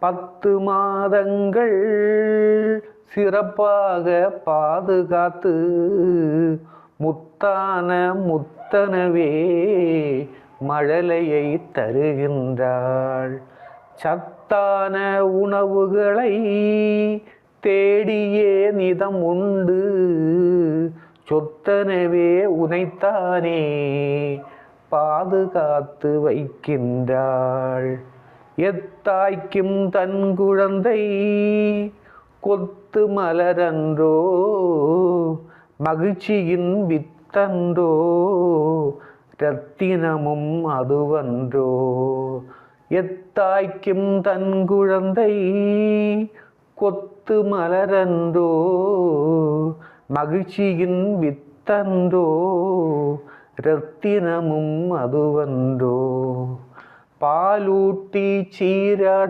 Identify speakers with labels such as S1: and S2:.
S1: 10 மாதங்கள் சிறப்பாக பாதுகாத்து முத்தான முத்தனவே மழலையை தருகின்றாள். சத்தான உணவுகளை தேடியே நிதம் உண்டு சொத்தனவே உனைத்தானே பாதுகாத்து வைக்கின்றாள். எத்தாய்க்கும் தன் குழந்தை கொத்து மலரன்றோ மகிழ்ச்சியின் வித்தன்றோ இரத்தினமும் அதுவன்றோ. எத்தாய்க்கும் தன் குழந்தை கொத்து மலரன்றோ மகிழ்ச்சியின் வித்தன்றோ இரத்தினமும் அதுவன்றோ. பாலூட்டி சீரா